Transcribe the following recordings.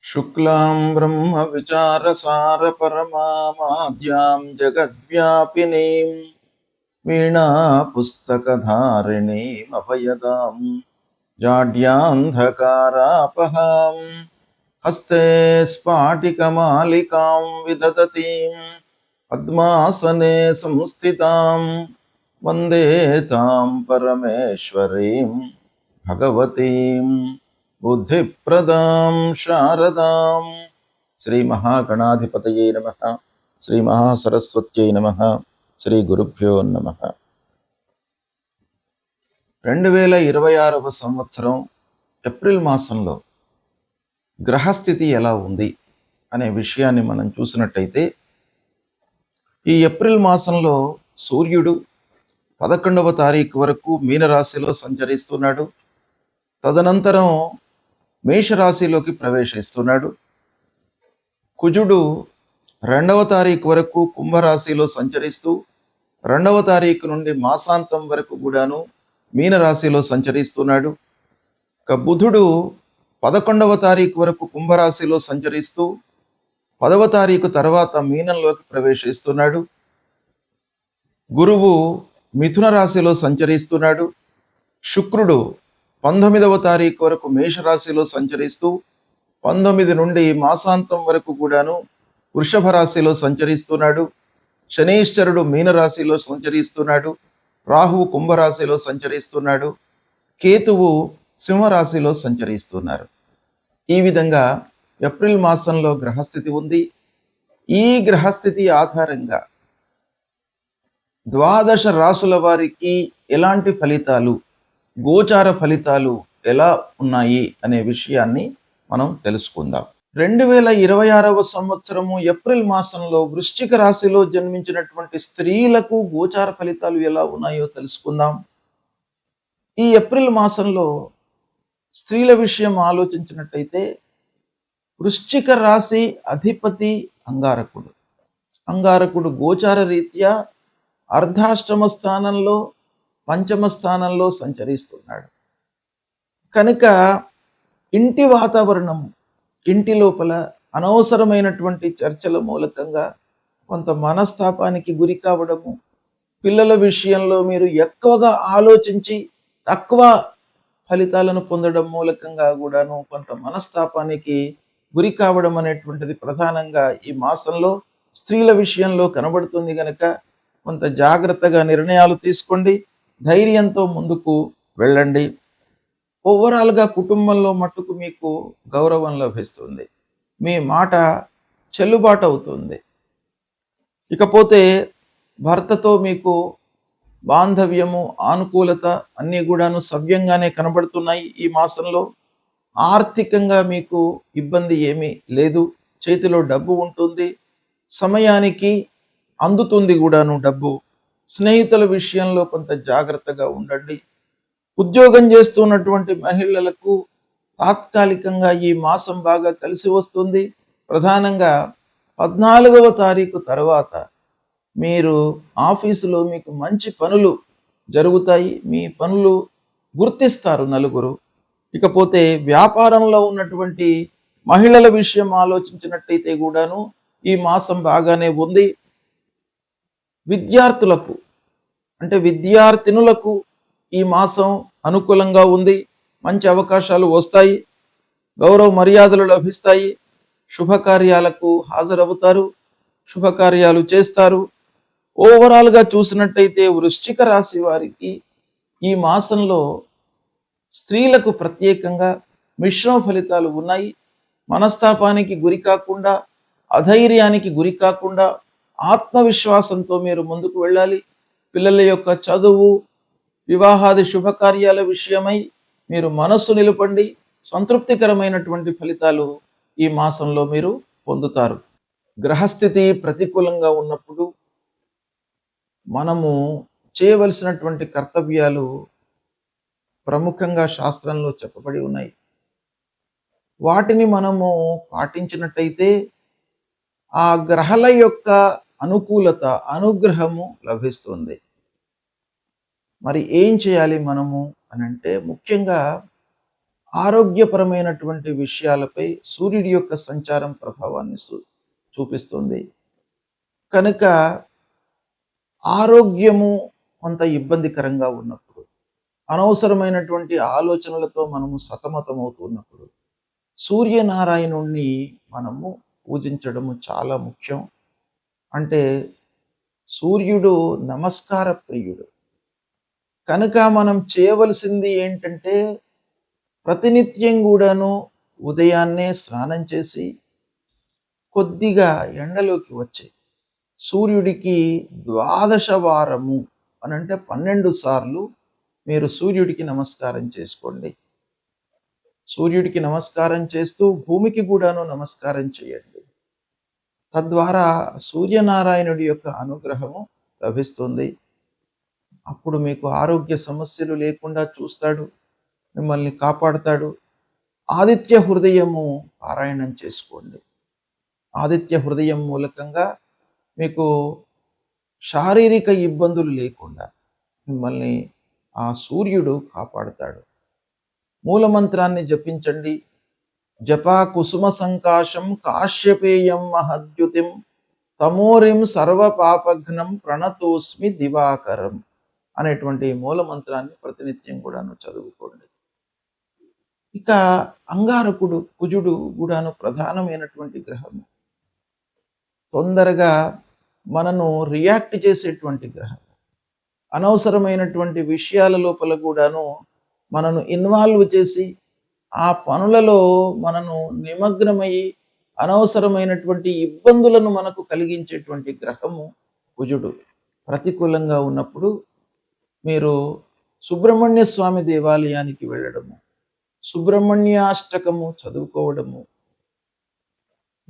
शुक्लां ब्रह्मविचारसारपरमामाद्यां जगद्व्यापिनीं वीणापुस्तकधारिणीमभयदां जाड्यान्धकारापहां हस्ते स्फाटिकमालिकां विदधतीं पद्मासने संस्थितां वन्दे तां परमेश्वरीं भगवतीं बुद्धिप्रदां शारदां శ్రీ మహాగణాధిపతయే నమః శ్రీ మహాసరస్వత్యై నమః శ్రీ గురుభ్యో నమః 2026వ సంవత్సరం ఏప్రిల్ మాసంలో గ్రహస్థితి ఎలా ఉంది అనే విషయాన్ని మనం చూసినట్టయితే ఈ ఏప్రిల్ మాసంలో సూర్యుడు 11వ తారీఖు వరకు మీనరాశిలో సంచరిస్తున్నాడు. తదనంతరం మేషరాశిలోకి ప్రవేశిస్తున్నాడు. కుజుడు 2వ తారీఖు వరకు కుంభరాశిలో సంచరిస్తూ 2వ తారీఖు నుండి మాసాంతం వరకు కూడాను మీనరాశిలో సంచరిస్తున్నాడు. ఇక బుధుడు 11వ తారీఖు వరకు కుంభరాశిలో సంచరిస్తూ 10వ తారీఖు తర్వాత మీనంలోకి ప్రవేశిస్తున్నాడు. గురువు మిథున రాశిలో సంచరిస్తున్నాడు. శుక్రుడు 19వ తారీఖు వరకు మేషరాశిలో సంచరిస్తూ 19 నుండి మాసాంతం వరకు కూడాను వృషభ రాశిలో సంచరిస్తున్నాడు. శనీశ్వరుడు మీనరాశిలో సంచరిస్తున్నాడు. రాహువు కుంభరాశిలో సంచరిస్తున్నాడు. కేతువు సింహరాశిలో సంచరిస్తున్నారు. ఈ విధంగా ఏప్రిల్ మాసంలో గ్రహస్థితి ఉంది. ఈ గ్రహస్థితి ఆధారంగా 12 రాసుల వారికి ఎలాంటి ఫలితాలు, గోచార ఫలితాలు ఎలా ఉన్నాయి అనే విషయాన్ని మనం తెలుసుకుందాం. 2026వ సంవత్సరము ఏప్రిల్ మాసంలో వృశ్చిక రాశిలో జన్మించినటువంటి స్త్రీలకు గోచార ఫలితాలు ఎలా ఉన్నాయో తెలుసుకుందాం. ఈ ఏప్రిల్ మాసంలో స్త్రీల విషయం ఆలోచించినట్టయితే వృశ్చిక రాశి అధిపతి అంగారకుడు. అంగారకుడు గోచార రీత్యా అర్ధాష్టమ స్థానంలో, పంచమ స్థానంలో సంచరిస్తున్నాడు. కనుక ఇంటి వాతావరణం, ఇంటి లోపల అనవసరమైనటువంటి చర్చల మూలకంగా కొంత మనస్తాపానికి గురి కావడము, పిల్లల విషయంలో మీరు ఎక్కువగా ఆలోచించి తక్కువ ఫలితాలను పొందడం మూలకంగా కూడాను కొంత మనస్తాపానికి గురి కావడం అనేటువంటిది ప్రధానంగా ఈ మాసంలో స్త్రీల విషయంలో కనబడుతుంది. కనుక కొంత జాగ్రత్తగా నిర్ణయాలు తీసుకోండి, ధైర్యంతో ముందుకు వెళ్ళండి. ఓవరాల్గా కుటుంబంలో మట్టుకు మీకు గౌరవం లభిస్తుంది, మీ మాట చెల్లుబాటు అవుతుంది. ఇకపోతే భర్తతో మీకు బాంధవ్యము, ఆనుకూలత అన్నీ కూడాను సవ్యంగానే కనబడుతున్నాయి. ఈ మాసంలో ఆర్థికంగా మీకు ఇబ్బంది ఏమీ లేదు. చేతిలో డబ్బు ఉంటుంది, సమయానికి అందుతుంది కూడాను డబ్బు. స్నేహితుల విషయంలో కొంత జాగ్రత్తగా ఉండండి. ఉద్యోగం చేస్తున్నటువంటి మహిళలకు తాత్కాలికంగా ఈ మాసం బాగా కలిసి వస్తుంది. ప్రధానంగా 14వ తారీఖు తర్వాత మీరు ఆఫీసులో మీకు మంచి పనులు జరుగుతాయి, మీ పనులు గుర్తిస్తారు నలుగురు. ఇకపోతే వ్యాపారంలో ఉన్నటువంటి మహిళల విషయం ఆలోచించినట్టయితే కూడాను ఈ మాసం బాగానే ఉంది. విద్యార్థులకు అంటే విద్యార్థినులకు ఈ మాసం అనుకూలంగా ఉంది. మంచి అవకాశాలు వస్తాయి, గౌరవ మర్యాదలు లభిస్తాయి, శుభకార్యాలకు హాజరవుతారు, శుభకార్యాలు చేస్తారు. ఓవరాల్గా చూసినట్టయితే వృశ్చిక రాశి వారికి ఈ మాసంలో స్త్రీలకు ప్రత్యేకంగా మిశ్రమ ఫలితాలు ఉన్నాయి. మనస్తాపానికి గురి కాకుండా, అధైర్యానికి గురి కాకుండా ఆత్మవిశ్వాసంతో మీరు ముందుకు వెళ్ళాలి. పిల్లల యొక్క చదువు, వివాహాది శుభకార్యాల విషయమై మీరు మనస్సు నిలపండి. సంతృప్తికరమైనటువంటి ఫలితాలు ఈ మాసంలో మీరు పొందుతారు. గ్రహస్థితి ప్రతికూలంగా ఉన్నప్పుడు మనము చేయవలసినటువంటి కర్తవ్యాలు ప్రముఖంగా శాస్త్రంలో చెప్పబడి ఉన్నాయి. వాటిని మనము పాటించినట్టయితే ఆ గ్రహాల యొక్క అనుకూలత, అనుగ్రహము లభిస్తుంది. మరి ఏం చేయాలి మనము అని అంటే, ముఖ్యంగా ఆరోగ్యపరమైనటువంటి విషయాలపై సూర్యుడి యొక్క సంచారం ప్రభావాన్ని చూపిస్తుంది. కనుక ఆరోగ్యము కొంత ఇబ్బందికరంగా ఉన్నప్పుడు, అనవసరమైనటువంటి ఆలోచనలతో మనము సతమతమవుతున్నప్పుడు సూర్యనారాయణుణ్ణి మనము పూజించడము చాలా ముఖ్యం. అంటే సూర్యుడు నమస్కార ప్రియుడు. కనుక మనం చేయవలసింది ఏంటంటే ప్రతినిత్యం కూడాను ఉదయాన్నే స్నానం చేసి కొద్దిగా ఎండలోకి వచ్చి సూర్యుడికి 12 వారము అనంటే 12 సార్లు మీరు సూర్యుడికి నమస్కారం చేసుకోండి. సూర్యుడికి నమస్కారం చేస్తూ భూమికి కూడాను నమస్కారం చేయండి. తద్వారా సూర్యనారాయణుడి యొక్క అనుగ్రహము లభిస్తుంది. అప్పుడు మీకు ఆరోగ్య సమస్యలు లేకుండా చూస్తాడు, మిమ్మల్ని కాపాడుతాడు. ఆదిత్య హృదయము పారాయణం చేసుకోండి. ఆదిత్య హృదయం మూలకంగా మీకు శారీరక ఇబ్బందులు లేకుండా మిమ్మల్ని ఆ సూర్యుడు కాపాడుతాడు. మూలమంత్రాన్ని జపించండి. జపా కుసుమ సంకాశం కాశ్యపేయం మహద్యుతిం తమోరిం సర్వపాపఘ్నం ప్రణతోస్మి దివాకరం అనేటువంటి మూలమంత్రాన్ని ప్రతినిత్యం కూడాను చదువుకోండి. ఇక అంగారకుడు, కుజుడు కూడాను ప్రధానమైనటువంటి గ్రహము. తొందరగా మనను రియాక్ట్ చేసేటువంటి గ్రహం. అనవసరమైనటువంటి విషయాల లోపల కూడాను మనను ఇన్వాల్వ్ చేసి ఆ పనులలో మనను నిమగ్నమయ్యి అనవసరమైనటువంటి ఇబ్బందులను మనకు కలిగించేటువంటి గ్రహము కుజుడు. ప్రతికూలంగా ఉన్నప్పుడు మీరు సుబ్రహ్మణ్య స్వామి దేవాలయానికి వెళ్ళడము, సుబ్రహ్మణ్యాష్టకము చదువుకోవడము.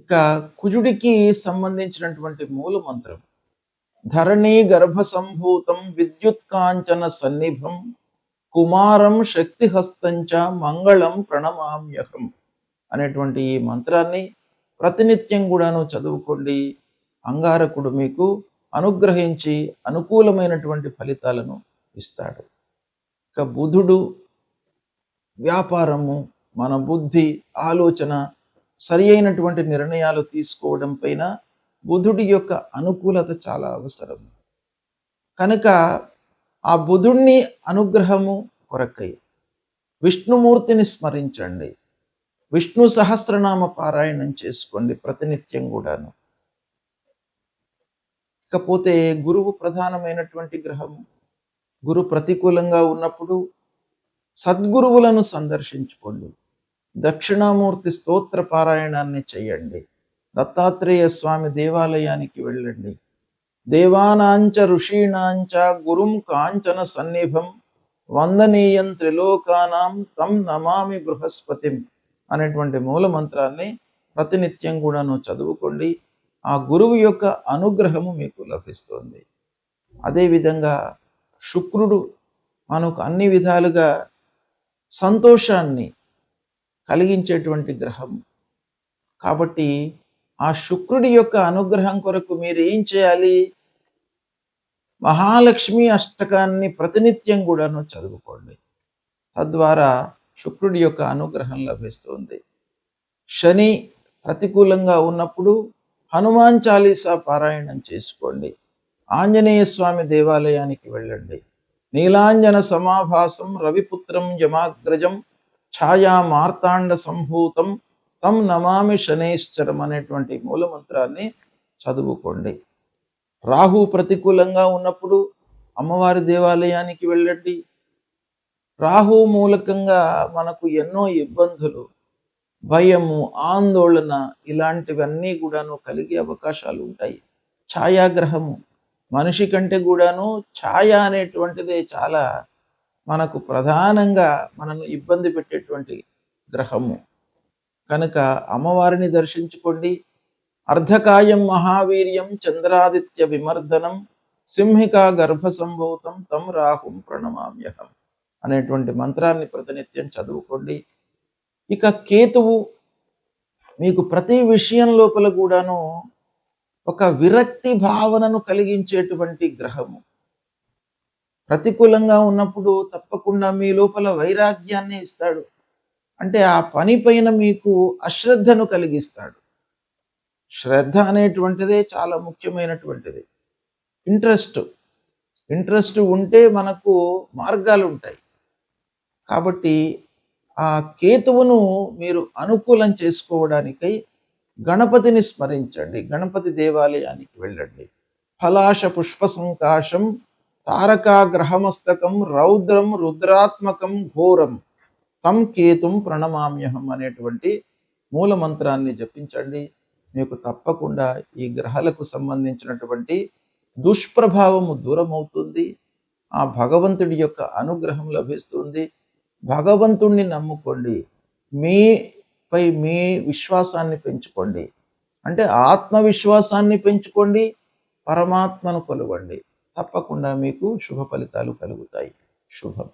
ఇక కుజుడికి సంబంధించినటువంటి మూల మంత్రం ధరణి గర్భ సంభూతం విద్యుత్కాంచన సన్నిభం కుమారం శక్తిహస్తంచ మంగళం ప్రణమామ్యహం అనేటువంటి ఈ మంత్రాన్ని ప్రతినిత్యం కూడాను చదువుకోండి. అంగారకుడు మీకు అనుగ్రహించి అనుకూలమైనటువంటి ఫలితాలను ఇస్తాడు. ఇక బుధుడు వ్యాపారము, మన బుద్ధి, ఆలోచన, సరి అయినటువంటి నిర్ణయాలు తీసుకోవడం పైన బుధుడి యొక్క అనుకూలత చాలా అవసరం. కనుక ఆ బుధుణ్ణి అనుగ్రహము కొరకై విష్ణుమూర్తిని స్మరించండి. విష్ణు సహస్రనామ పారాయణం చేసుకోండి ప్రతినిత్యం కూడాను. ఇకపోతే గురువు ప్రధానమైనటువంటి గ్రహము. గురు ప్రతికూలంగా ఉన్నప్పుడు సద్గురువులను సందర్శించుకోండి. దక్షిణామూర్తి స్తోత్ర పారాయణాన్ని చేయండి. దత్తాత్రేయ స్వామి దేవాలయానికి వెళ్ళండి. దేవానాంచ ఋషీణాంచ గురుం కాంచన సన్నిభం వందనీయం త్రిలోకానాం తం నమామి బృహస్పతిం అనేటువంటి మూల మంత్రాన్ని ప్రతినిత్యం కూడాను చదువుకోండి. ఆ గురువు యొక్క అనుగ్రహము మీకు లభిస్తుంది. అదేవిధంగా శుక్రుడు మనకు అన్ని విధాలుగా సంతోషాన్ని కలిగించేటువంటి గ్రహం. కాబట్టి ఆ శుక్రుడి యొక్క అనుగ్రహం కొరకు మీరు ఏం చేయాలి? మహాలక్ష్మి అష్టకాన్ని ప్రతినిత్యం కూడాను చదువుకోండి. తద్వారా శుక్రుడి యొక్క అనుగ్రహం లభిస్తుంది. శని ప్రతికూలంగా ఉన్నప్పుడు హనుమాన్ చాలీసా పారాయణం చేసుకోండి. ఆంజనేయ స్వామి దేవాలయానికి వెళ్ళండి. నీలాంజన సమాభాసం రవిపుత్రం యమాగ్రజం ఛాయా మార్తాండ సంభూతం తం నమామి శనేశ్వరం అనేటువంటి మూలమంత్రాన్ని చదువుకోండి. రాహు ప్రతికూలంగా ఉన్నప్పుడు అమ్మవారి దేవాలయానికి వెళ్ళండి. రాహు మూలకంగా మనకు ఎన్నో ఇబ్బందులు, భయము, ఆందోళన ఇలాంటివన్నీ కూడాను కలిగే అవకాశాలు ఉంటాయి. ఛాయాగ్రహము మనిషి కంటే కూడాను ఛాయ అనేటువంటిదే చాలా మనకు ప్రధానంగా మనను ఇబ్బంది పెట్టేటువంటి గ్రహము. కనుక అమ్మవారిని దర్శించుకోండి. అర్ధకాయం మహావీర్యం చంద్రాదిత్య విమర్దనం సింహికా గర్భ సంభూతం తం రాహుం ప్రణమామ్యహం అనేటువంటి మంత్రాన్ని ప్రతినిత్యం చదువుకోండి. ఇక కేతువు మీకు ప్రతి విషయం లోపల కూడాను ఒక విరక్తి భావనను కలిగించేటువంటి గ్రహము. ప్రతికూలంగా ఉన్నప్పుడు తప్పకుండా మీ లోపల వైరాగ్యాన్ని ఇస్తాడు. అంటే ఆ పని పైన మీకు అశ్రద్ధను కలిగిస్తాడు. శ్రద్ధ అనేటువంటిదే చాలా ముఖ్యమైనటువంటిది. ఇంట్రెస్ట్ ఇంట్రెస్ట్ ఉంటే మనకు మార్గాలు ఉంటాయి. కాబట్టి ఆ కేతువును మీరు అనుకూలం చేసుకోవడానికై గణపతిని స్మరించండి. గణపతి దేవాలయానికి వెళ్ళండి. ఫలాశ పుష్ప సంకాశం తారకాగ్రహమస్తకం రౌద్రం రుద్రాత్మకం ఘోరం తం కేతుం ప్రణమామ్యహం అనేటువంటి మూల మంత్రాన్ని జపించండి. మీకు తప్పకుండా ఈ గ్రహాలకు సంబంధించినటువంటి దుష్ప్రభావము దూరమవుతుంది. ఆ భగవంతుడి యొక్క అనుగ్రహం లభిస్తుంది. భగవంతుణ్ణి నమ్ముకోండి. మీపై మీ విశ్వాసాన్ని పెంచుకోండి. అంటే ఆత్మవిశ్వాసాన్ని పెంచుకోండి, పరమాత్మను కొలవండి. తప్పకుండా మీకు శుభ ఫలితాలు కలుగుతాయి. శుభం.